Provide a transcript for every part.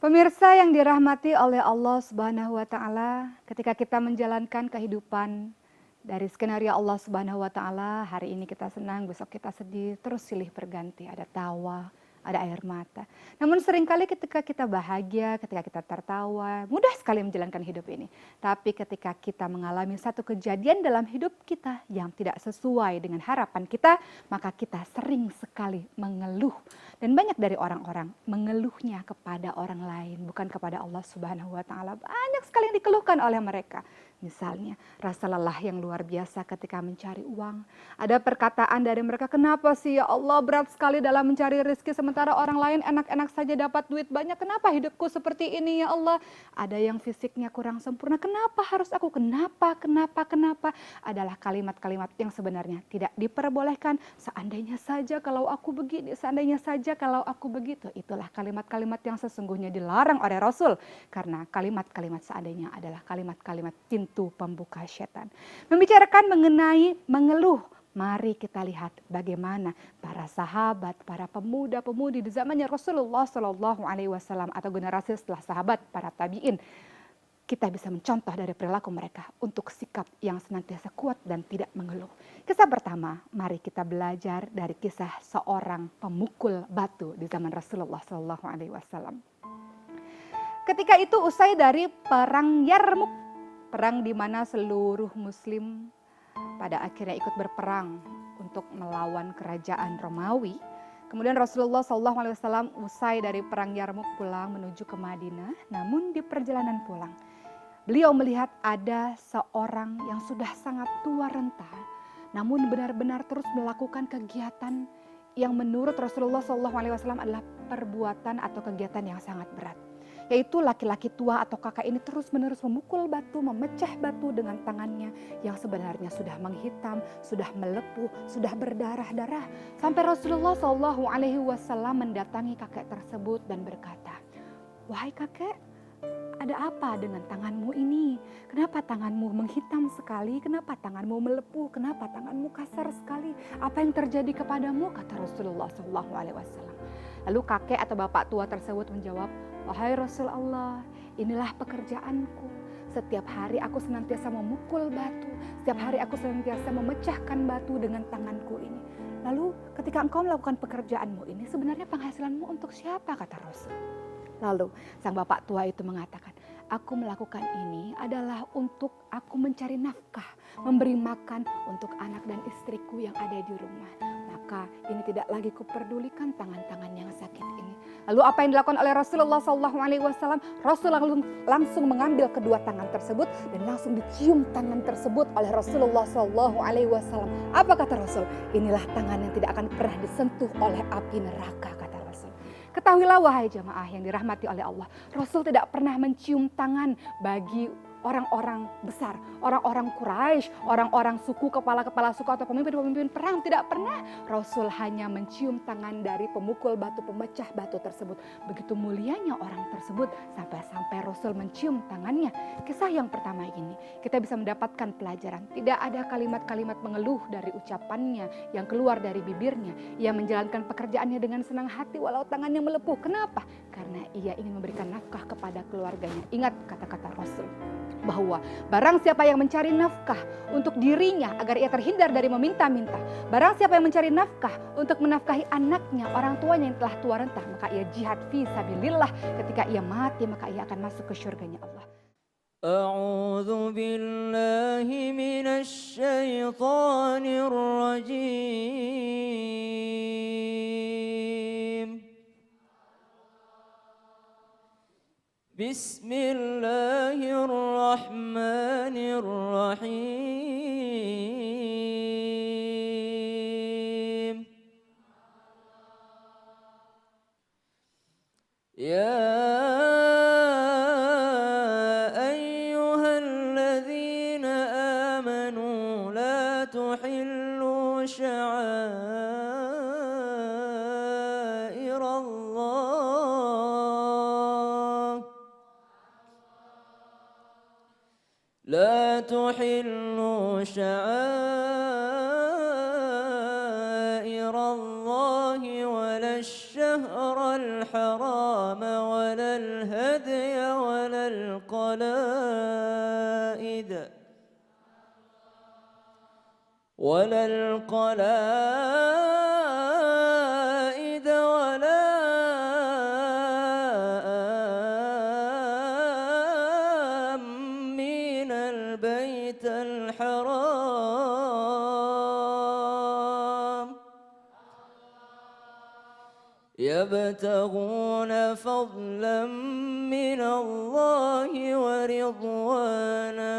Pemirsa yang dirahmati oleh Allah Subhanahu wa taala, ketika kita menjalankan kehidupan dari skenario Allah Subhanahu wa taala, hari ini kita senang, besok kita sedih, terus silih berganti, ada tawa, ada air mata. Namun seringkali ketika kita bahagia, ketika kita tertawa, mudah sekali menjalankan hidup ini. Tapi ketika kita mengalami satu kejadian dalam hidup kita yang tidak sesuai dengan harapan kita, maka kita sering sekali mengeluh. Dan banyak dari orang-orang mengeluhnya kepada orang lain, bukan kepada Allah Subhanahu wa taala. Banyak sekali yang dikeluhkan oleh mereka. Misalnya, rasa lelah yang luar biasa ketika mencari uang. Ada perkataan dari mereka, kenapa sih ya Allah berat sekali dalam mencari rezeki sementara orang lain enak-enak saja dapat duit banyak. Kenapa hidupku seperti ini ya Allah? Ada yang fisiknya kurang sempurna, kenapa harus aku? Kenapa? Adalah kalimat-kalimat yang sebenarnya tidak diperbolehkan. Seandainya saja kalau aku begini, seandainya saja kalau aku begitu. Itulah kalimat-kalimat yang sesungguhnya dilarang oleh Rasul. Karena kalimat-kalimat seandainya adalah kalimat-kalimat pintu pembuka setan. Membicarakan mengenai mengeluh, mari kita lihat bagaimana para sahabat, para pemuda-pemudi di zamannya Rasulullah Shallallahu Alaihi Wasallam atau generasi setelah sahabat, para tabiin. Kita bisa mencontoh dari perilaku mereka untuk sikap yang senantiasa kuat dan tidak mengeluh. Kisah pertama, mari kita belajar dari kisah seorang pemukul batu di zaman Rasulullah Shallallahu Alaihi Wasallam. Ketika itu usai dari perang Yarmuk, perang di mana seluruh muslim pada akhirnya ikut berperang untuk melawan kerajaan Romawi. Kemudian Rasulullah SAW usai dari perang Yarmuk pulang menuju ke Madinah. Namun di perjalanan pulang, beliau melihat ada seorang yang sudah sangat tua renta, namun benar-benar terus melakukan kegiatan yang menurut Rasulullah SAW adalah perbuatan atau kegiatan yang sangat berat. Yaitu laki-laki tua atau kakak ini terus-menerus memukul batu, memecah batu dengan tangannya yang sebenarnya sudah menghitam, sudah melepuh, sudah berdarah-darah. Sampai Rasulullah SAW mendatangi kakek tersebut dan berkata, "Wahai kakek, ada apa dengan tanganmu ini? Kenapa tanganmu menghitam sekali? Kenapa tanganmu melepuh? Kenapa tanganmu kasar sekali? Apa yang terjadi kepadamu?" Kata Rasulullah SAW. Lalu kakek atau bapak tua tersebut menjawab, "Wahai Rasulullah, inilah pekerjaanku. Setiap hari aku senantiasa memukul batu. Setiap hari aku senantiasa memecahkan batu dengan tanganku ini. Lalu ketika engkau melakukan pekerjaanmu ini, sebenarnya penghasilanmu untuk siapa?" Kata Rasul. Lalu sang bapak tua itu mengatakan, "Aku melakukan ini adalah untuk aku mencari nafkah, memberi makan untuk anak dan istriku yang ada di rumah. Maka ini tidak lagi kuperdulikan tangan-tangan yang sakit ini." Lalu apa yang dilakukan oleh Rasulullah SAW? Rasul langsung mengambil kedua tangan tersebut dan langsung dicium tangan tersebut oleh Rasulullah SAW. Apa kata Rasul? "Inilah tangan yang tidak akan pernah disentuh oleh api neraka," kata Rasul. Ketahuilah wahai jamaah yang dirahmati oleh Allah, Rasul tidak pernah mencium tangan bagi orang-orang besar, orang-orang Quraisy, orang-orang suku, kepala-kepala suku atau pemimpin-pemimpin perang, tidak pernah. Rasul hanya mencium tangan dari pemukul batu, pemecah batu tersebut. Begitu mulianya orang tersebut sampai-sampai Rasul mencium tangannya. Kisah yang pertama ini kita bisa mendapatkan pelajaran. Tidak ada kalimat-kalimat mengeluh dari ucapannya yang keluar dari bibirnya. Ia menjalankan pekerjaannya dengan senang hati walau tangannya melepuh. Kenapa? Karena ia ingin memberikan nafkah kepada keluarganya. Ingat kata-kata Rasul, bahwa barang siapa yang mencari nafkah untuk dirinya agar ia terhindar dari meminta-minta, barang siapa yang mencari nafkah untuk menafkahi anaknya, orang tuanya yang telah tua renta, maka ia jihad fi sabilillah, ketika ia mati maka ia akan masuk ke syurganya Allah. A'udzu billahi minasy syaithanir rajim. Bismillahirrahmanirrahim. Ya ayyuhalladzina amanu la tuhillu sya'airallah لا تحلوا شعائر الله ولا الشهر الحرام ولا الهدي ولا القلائد ولا آمين البيت الحرام يبتغون فضلا من الله ورضوانا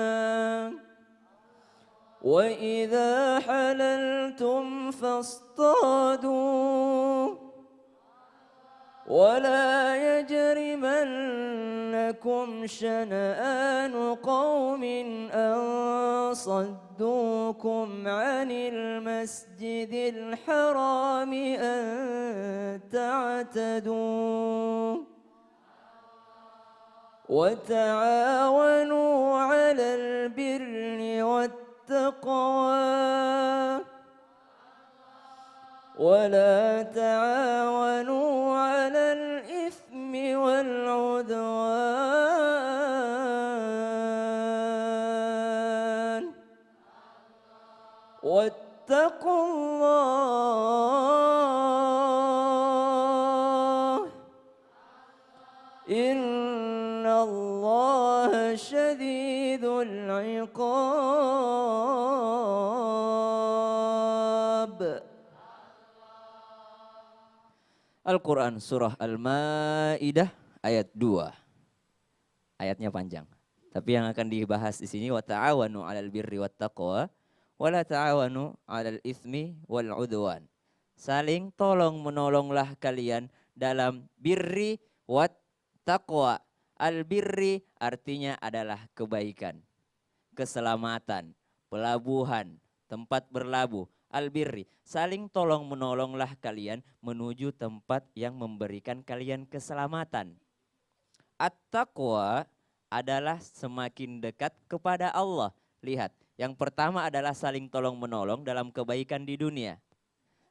وإذا حللتم فاصطادوا ولا يجرمنكم شنآن قوم أن صدوكم عن المسجد الحرام أن تعتدوا وتعاونوا على البر والتقوى ولا تعاونوا على الإثم والعدوان واتقوا الله إن الله شديد العقاب. Al-Quran Surah Al-Ma'idah ayat 2. Ayatnya panjang. Tapi yang akan dibahas di sini wa ta'awanu 'alal birri wat taqwa wa la ta'awanu 'alal itsmi wal 'udwan. Saling tolong menolonglah kalian dalam birri wat taqwa. Al-birri artinya adalah kebaikan, keselamatan, pelabuhan, tempat berlabuh. Al-birri, saling tolong menolonglah kalian menuju tempat yang memberikan kalian keselamatan. At-taqwa adalah semakin dekat kepada Allah. Lihat, yang pertama adalah saling tolong menolong dalam kebaikan di dunia.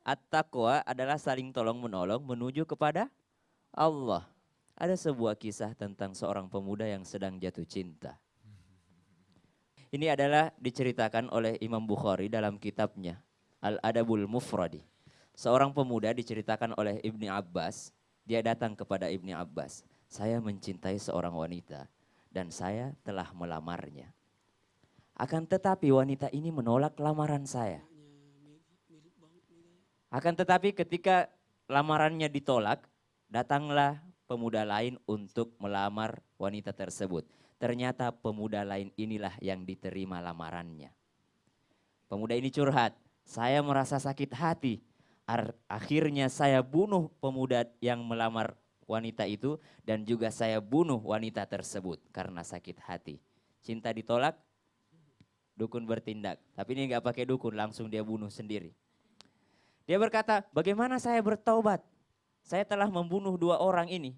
At-taqwa adalah saling tolong menolong menuju kepada Allah. Ada sebuah kisah tentang seorang pemuda yang sedang jatuh cinta. Ini adalah diceritakan oleh Imam Bukhari dalam kitabnya Al-Adabul Mufradi. Seorang pemuda diceritakan oleh Ibni Abbas, dia datang kepada Ibni Abbas. Saya mencintai seorang wanita dan saya telah melamarnya. Akan tetapi wanita ini menolak lamaran saya. Akan tetapi ketika lamarannya ditolak, datanglah pemuda lain untuk melamar wanita tersebut. Ternyata pemuda lain inilah yang diterima lamarannya. Pemuda ini curhat. Saya merasa sakit hati. Akhirnya saya bunuh pemuda yang melamar wanita itu dan juga saya bunuh wanita tersebut karena sakit hati. Cinta ditolak, dukun bertindak. Tapi ini nggak pakai dukun, langsung dia bunuh sendiri. Dia berkata, bagaimana saya bertaubat? Saya telah membunuh 2 orang ini.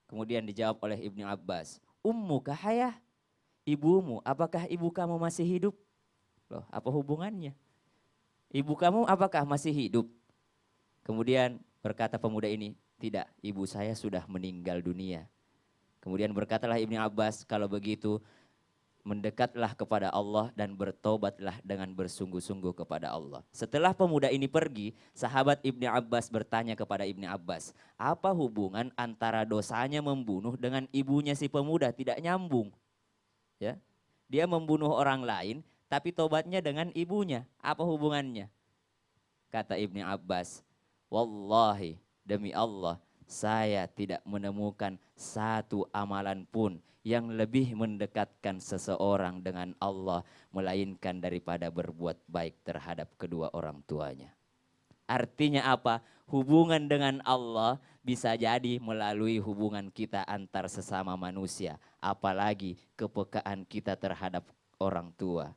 Kemudian dijawab oleh Ibnu Abbas, Ummuka hayah, ibumu, apakah ibu kamu masih hidup? Loh, apa hubungannya? Ibu kamu apakah masih hidup? Kemudian berkata pemuda ini, tidak, ibu saya sudah meninggal dunia. Kemudian berkatalah Ibnu Abbas, kalau begitu mendekatlah kepada Allah dan bertobatlah dengan bersungguh-sungguh kepada Allah. Setelah pemuda ini pergi, sahabat Ibnu Abbas bertanya kepada Ibnu Abbas, apa hubungan antara dosanya membunuh dengan ibunya si pemuda? Tidak nyambung. Ya, dia membunuh orang lain, tapi tobatnya dengan ibunya. Apa hubungannya? Kata Ibnu Abbas, wallahi demi Allah, saya tidak menemukan satu amalan pun yang lebih mendekatkan seseorang dengan Allah melainkan daripada berbuat baik terhadap kedua orang tuanya. Artinya apa? Hubungan dengan Allah bisa jadi melalui hubungan kita antar sesama manusia, apalagi kepekaan kita terhadap orang tua.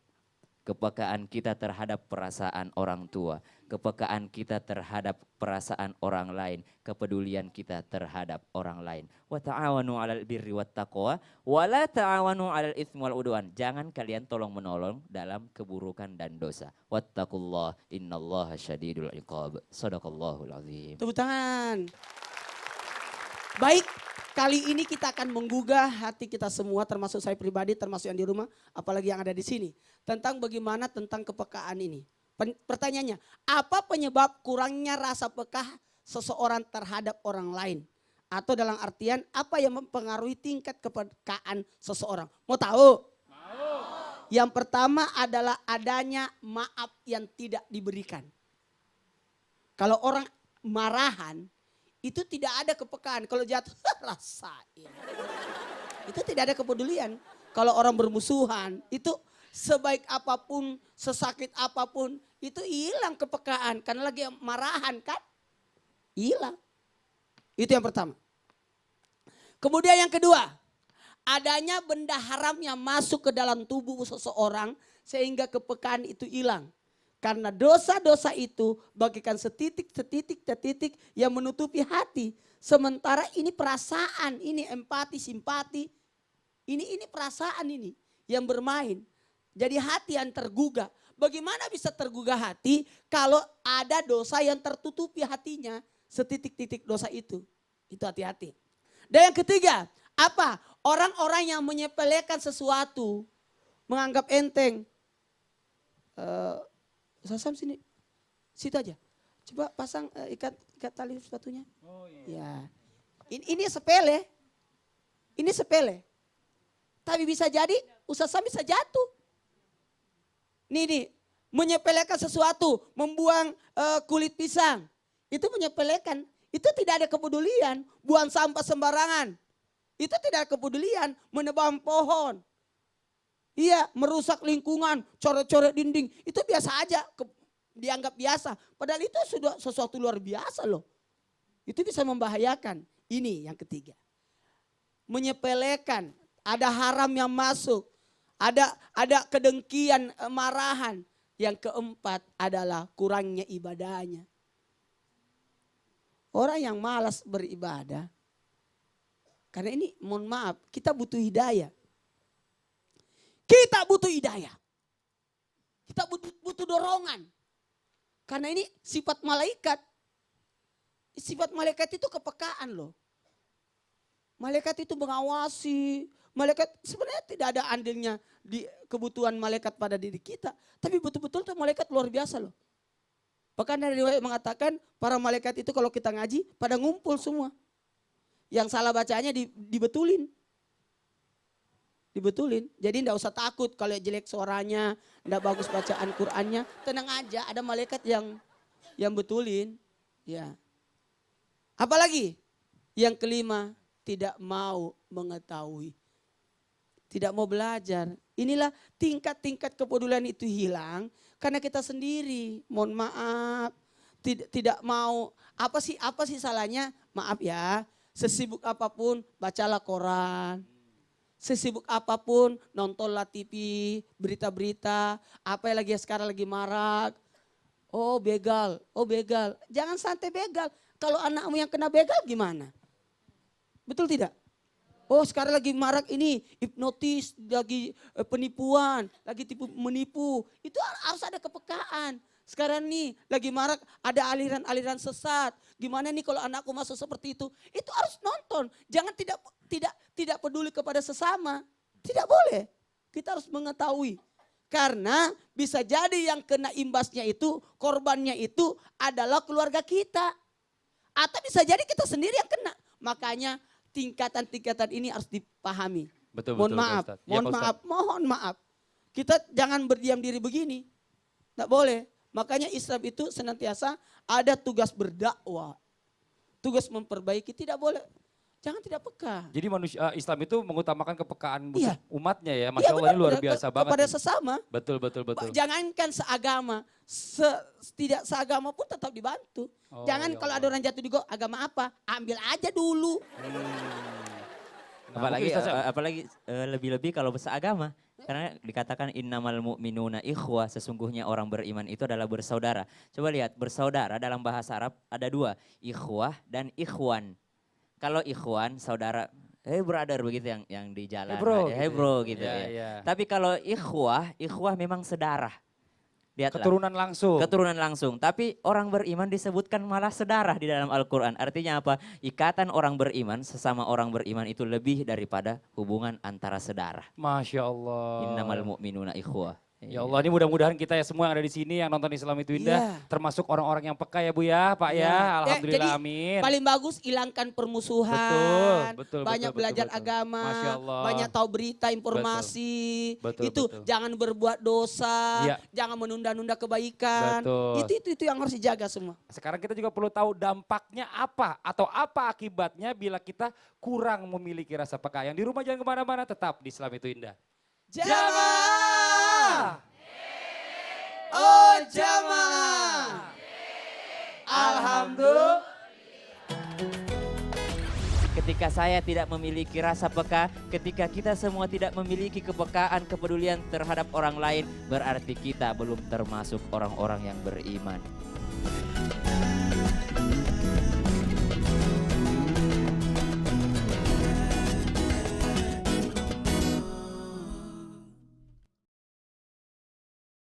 Kepekaan kita terhadap perasaan orang tua, kepekaan kita terhadap perasaan orang lain, kepedulian kita terhadap orang lain. Wa ta'awanu 'alal birri wat taqwa wa la ta'awanu 'alal itsmi wal 'udwan. Jangan kalian tolong-menolong dalam keburukan dan dosa. Wattaqullah innallaha syadidul 'iqab. Shadaqallahul azim. Tepuk tangan. Baik, Kali ini kita akan menggugah hati kita semua, termasuk saya pribadi, termasuk yang di rumah, apalagi yang ada di sini. Tentang bagaimana tentang kepekaan ini. Pertanyaannya, apa penyebab kurangnya rasa peka seseorang terhadap orang lain? Atau dalam artian apa yang mempengaruhi tingkat kepekaan seseorang? Mau tahu? Mau. Yang pertama adalah adanya maaf yang tidak diberikan. Kalau orang marahan, itu tidak ada kepekaan. Kalau jatuh, rasain. Itu tidak ada kepedulian. Kalau orang bermusuhan, itu sebaik apapun, sesakit apapun, itu hilang kepekaan. Karena lagi marahan kan, hilang. Itu yang pertama. Kemudian yang kedua, adanya benda haram yang masuk ke dalam tubuh seseorang sehingga kepekaan itu hilang. Karena dosa-dosa itu bagikan setitik yang menutupi hati. Sementara ini perasaan, ini empati, simpati. Ini perasaan ini yang bermain. Jadi hati yang tergugah. Bagaimana bisa tergugah hati kalau ada dosa yang tertutupi hatinya. Setitik-titik dosa itu. Itu hati-hati. Dan yang ketiga, apa? Orang-orang yang menyepelekan sesuatu. Menganggap enteng. Sasam sini, situ aja. Coba pasang ikat tali sepatunya. Oh iya. Ya. Ini sepele. Ini sepele. Tapi bisa jadi Sasam bisa jatuh. Nih, menyepelekan sesuatu, membuang kulit pisang. Itu menyepelekan. Itu tidak ada kepedulian. Buang sampah sembarangan. Itu tidak ada kepedulian. Menebang pohon. Iya, merusak lingkungan, coret-coret dinding, itu biasa aja, dianggap biasa. Padahal itu sudah sesuatu luar biasa loh. Itu bisa membahayakan. Ini yang ketiga. Menyepelekan, ada haram yang masuk, ada kedengkian, marahan. Yang keempat adalah kurangnya ibadahnya. Orang yang malas beribadah, karena ini mohon maaf, kita butuh hidayah. Kita butuh hidayah. Kita butuh dorongan. Karena ini sifat malaikat. Sifat malaikat itu kepekaan loh. Malaikat itu mengawasi. Malaikat sebenarnya tidak ada andilnya di kebutuhan malaikat pada diri kita. Tapi betul-betul tuh malaikat luar biasa loh. Bahkan dari riwayat mengatakan para malaikat itu kalau kita ngaji pada ngumpul semua. Yang salah bacanya dibetulin. Dibetulin. Jadi enggak usah takut kalau jelek suaranya, enggak bagus bacaan Qur'annya, tenang aja, ada malaikat yang betulin. Ya. Apalagi? Yang kelima, tidak mau mengetahui. Tidak mau belajar. Inilah tingkat-tingkat kepedulian itu hilang karena kita sendiri. Mohon maaf. Tidak mau. Apa sih salahnya? Maaf ya. Sesibuk apapun bacalah Quran. Sesibuk apapun nontonlah TV, berita-berita, apa yang sekarang lagi marak. Oh begal. Jangan santai begal. Kalau anakmu yang kena begal gimana? Betul tidak? Oh sekarang lagi marak ini hipnotis, lagi penipuan, lagi menipu. Itu harus ada kepekaan. Sekarang nih lagi marak ada aliran-aliran sesat. Gimana nih kalau anakku masuk seperti itu? Itu harus nonton. Jangan tidak peduli kepada sesama. Tidak boleh. Kita harus mengetahui. Karena bisa jadi yang kena imbasnya itu, korbannya itu adalah keluarga kita. Atau bisa jadi kita sendiri yang kena. Makanya tingkatan-tingkatan ini harus dipahami. Mohon maaf. Kita jangan berdiam diri begini. Tidak boleh. Makanya Islam itu senantiasa ada tugas berdakwah. Tugas memperbaiki, tidak boleh. Jangan tidak peka. Jadi manusia Islam itu mengutamakan kepekaan umatnya ya. Iya, Masya Allah ini luar biasa banget. Kepada sesama. Betul. Jangankan seagama, tidak seagama pun tetap dibantu. Oh, Jangan ya kalau Allah. ada orang jatuh di go, agama apa? Ambil aja dulu. Nah, apalagi lebih-lebih kalau seagama. Karena dikatakan innamal mu'minuna ikhwah, sesungguhnya orang beriman itu adalah bersaudara. Coba lihat, bersaudara dalam bahasa Arab ada dua, ikhwah dan ikhwan. Kalau ikhwan, saudara, hey brother begitu yang di jalan, hey bro gitu ya. Tapi kalau ikhwah memang sedarah. Lihatlah. Keturunan langsung. Keturunan langsung. Tapi orang beriman disebutkan malah sedarah di dalam Al-Quran. Artinya apa? Ikatan orang beriman, sesama orang beriman itu lebih daripada hubungan antara saudara. Masya Allah. Innamal mu'minuna ikhwah. Ya Allah, ini mudah-mudahan kita ya semua yang ada di sini yang nonton Islam itu indah, Iya. termasuk orang-orang yang peka ya Bu ya, Pak ya. Alhamdulillah, Jadi, amin. paling bagus hilangkan permusuhan, Betul, banyak betul, belajar betul. agama, Masya Allah. banyak tahu berita, informasi. Betul, itu betul. jangan berbuat dosa, Iya. jangan menunda-nunda kebaikan. Betul. Itu yang harus dijaga semua. Sekarang kita juga perlu tahu dampaknya apa atau apa akibatnya bila kita kurang memiliki rasa peka. Yang di rumah jangan kemana-mana, tetap di Islam itu indah. Jamaah. Oh jamaah. Alhamdulillah. Ketika saya tidak memiliki rasa peka, ketika kita semua tidak memiliki kepekaan, kepedulian terhadap orang lain, berarti kita belum termasuk orang-orang yang beriman.